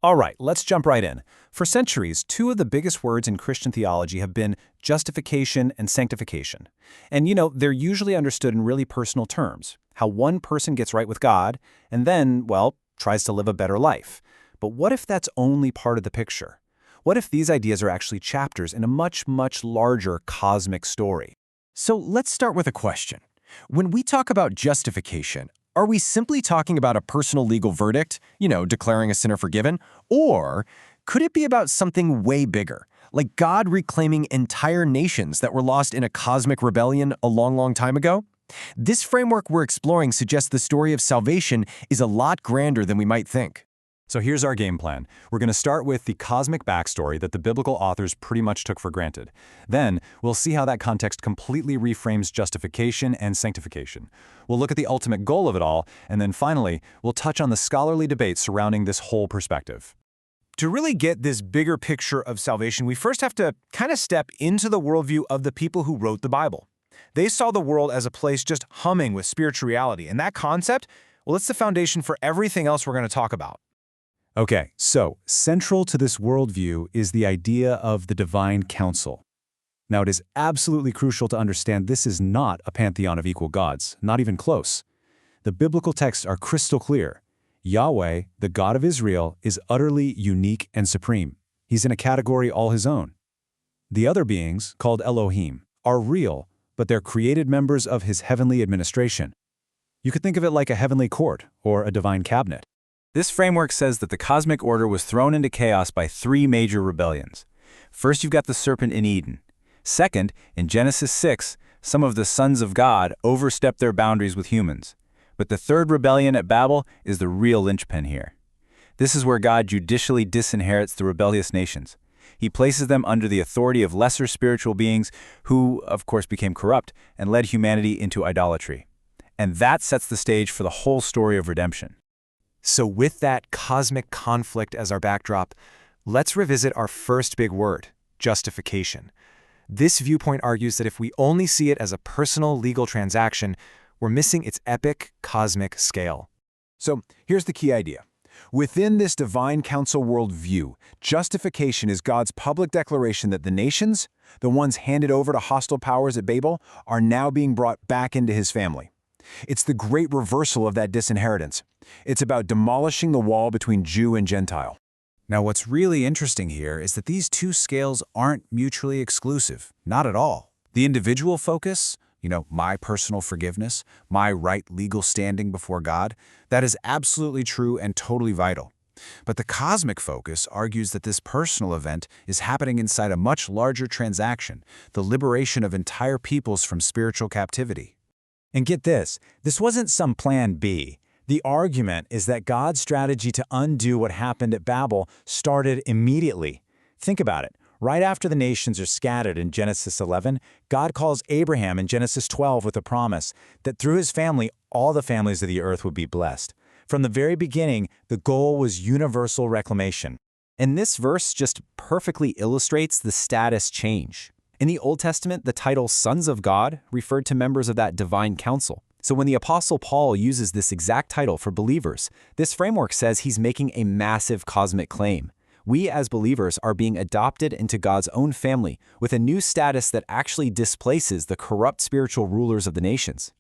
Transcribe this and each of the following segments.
All right, let's jump right in. For centuries, two of the biggest words in Christian theology have been justification and sanctification. And they're usually understood in really personal terms, how one person gets right with God and then, well, tries to live a better life. But what if that's only part of the picture? What if these ideas are actually chapters in a much, much larger cosmic story? So let's start with a question. When we talk about justification, are we simply talking about a personal legal verdict, declaring a sinner forgiven? Or could it be about something way bigger, like God reclaiming entire nations that were lost in a cosmic rebellion a long, long time ago? This framework we're exploring suggests the story of salvation is a lot grander than we might think. So here's our game plan. We're going to start with the cosmic backstory that the biblical authors pretty much took for granted. Then, we'll see how that context completely reframes justification and sanctification. We'll look at the ultimate goal of it all, and then finally, we'll touch on the scholarly debate surrounding this whole perspective. To really get this bigger picture of salvation, we first have to kind of step into the worldview of the people who wrote the Bible. They saw the world as a place just humming with spirituality, and that concept, well, it's the foundation for everything else we're going to talk about. Okay, so central to this worldview is the idea of the divine counsel. Now, it is absolutely crucial to understand this is not a pantheon of equal gods, not even close. The biblical texts are crystal clear. Yahweh, the God of Israel, is utterly unique and supreme. He's in a category all his own. The other beings, called Elohim, are real, but they're created members of his heavenly administration. You could think of it like a heavenly court or a divine cabinet. This framework says that the cosmic order was thrown into chaos by three major rebellions. First, you've got the serpent in Eden. Second, in Genesis 6, some of the sons of God overstepped their boundaries with humans. But the third rebellion at Babel is the real linchpin here. This is where God judicially disinherits the rebellious nations. He places them under the authority of lesser spiritual beings who, of course, became corrupt and led humanity into idolatry. And that sets the stage for the whole story of redemption. So with that cosmic conflict as our backdrop, let's revisit our first big word, justification. This viewpoint argues that if we only see it as a personal legal transaction, we're missing its epic cosmic scale. So here's the key idea. Within this divine counsel worldview, justification is God's public declaration that the nations, the ones handed over to hostile powers at Babel, are now being brought back into his family. It's the great reversal of that disinheritance. It's about demolishing the wall between Jew and Gentile. Now, what's really interesting here is that these two scales aren't mutually exclusive, not at all. The individual focus, my personal forgiveness, my right legal standing before God, that is absolutely true and totally vital. But the cosmic focus argues that this personal event is happening inside a much larger transaction, the liberation of entire peoples from spiritual captivity. And get this wasn't some plan B. The argument is that God's strategy to undo what happened at Babel started immediately. Think about it. Right after the nations are scattered in Genesis 11, God calls Abraham in Genesis 12 with a promise that through his family, all the families of the earth would be blessed. From the very beginning, the goal was universal reclamation. And this verse just perfectly illustrates the status change. In the Old Testament, the title Sons of God referred to members of that divine council. So when the Apostle Paul uses this exact title for believers, this framework says he's making a massive cosmic claim. We as believers are being adopted into God's own family with a new status that actually displaces the corrupt spiritual rulers of the nations.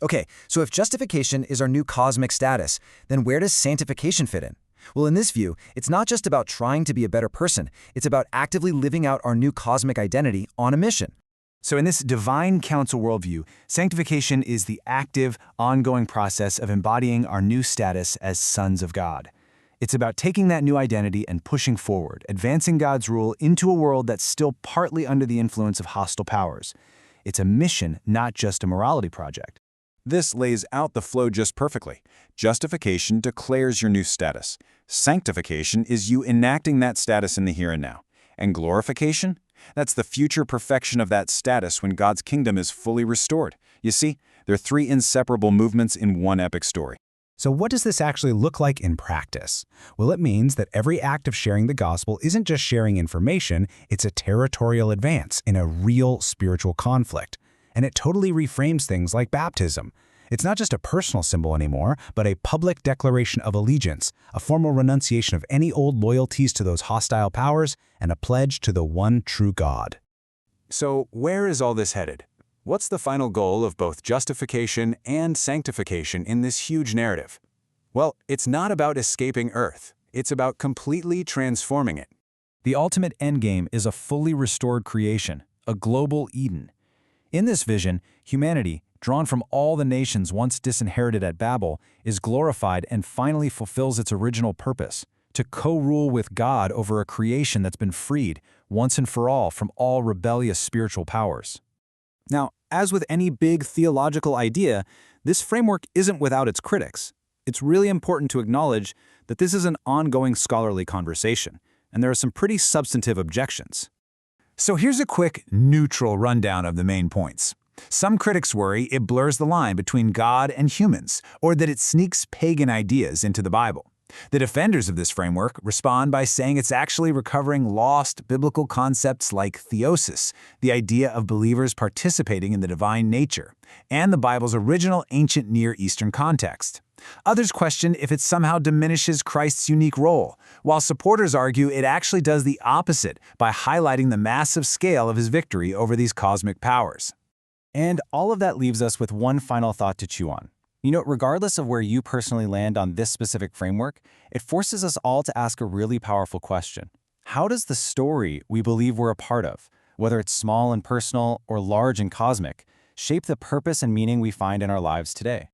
Okay, so if justification is our new cosmic status, then where does sanctification fit in? Well, in this view, it's not just about trying to be a better person. It's about actively living out our new cosmic identity on a mission. So in this divine counsel worldview, sanctification is the active, ongoing process of embodying our new status as sons of God. It's about taking that new identity and pushing forward, advancing God's rule into a world that's still partly under the influence of hostile powers. It's a mission, not just a morality project. This lays out the flow just perfectly. Justification declares your new status. Sanctification is you enacting that status in the here and now. And glorification? That's the future perfection of that status when God's kingdom is fully restored. You see, there are three inseparable movements in one epic story. So what does this actually look like in practice? Well, it means that every act of sharing the gospel isn't just sharing information, it's a territorial advance in a real spiritual conflict. And it totally reframes things like baptism. It's not just a personal symbol anymore, but a public declaration of allegiance, a formal renunciation of any old loyalties to those hostile powers, and a pledge to the one true God. So where is all this headed? What's the final goal of both justification and sanctification in this huge narrative? Well, it's not about escaping Earth. It's about completely transforming it. The ultimate endgame is a fully restored creation, a global Eden. In this vision, humanity, drawn from all the nations once disinherited at Babel, is glorified and finally fulfills its original purpose, to co-rule with God over a creation that's been freed, once and for all, from all rebellious spiritual powers. Now, as with any big theological idea, this framework isn't without its critics. It's really important to acknowledge that this is an ongoing scholarly conversation, and there are some pretty substantive objections. So here's a quick, neutral rundown of the main points. Some critics worry it blurs the line between God and humans, or that it sneaks pagan ideas into the Bible. The defenders of this framework respond by saying it's actually recovering lost biblical concepts like theosis, the idea of believers participating in the divine nature, and the Bible's original ancient Near Eastern context. Others question if it somehow diminishes Christ's unique role, while supporters argue it actually does the opposite by highlighting the massive scale of his victory over these cosmic powers. And all of that leaves us with one final thought to chew on. Regardless of where you personally land on this specific framework, it forces us all to ask a really powerful question. How does the story we believe we're a part of, whether it's small and personal or large and cosmic, shape the purpose and meaning we find in our lives today?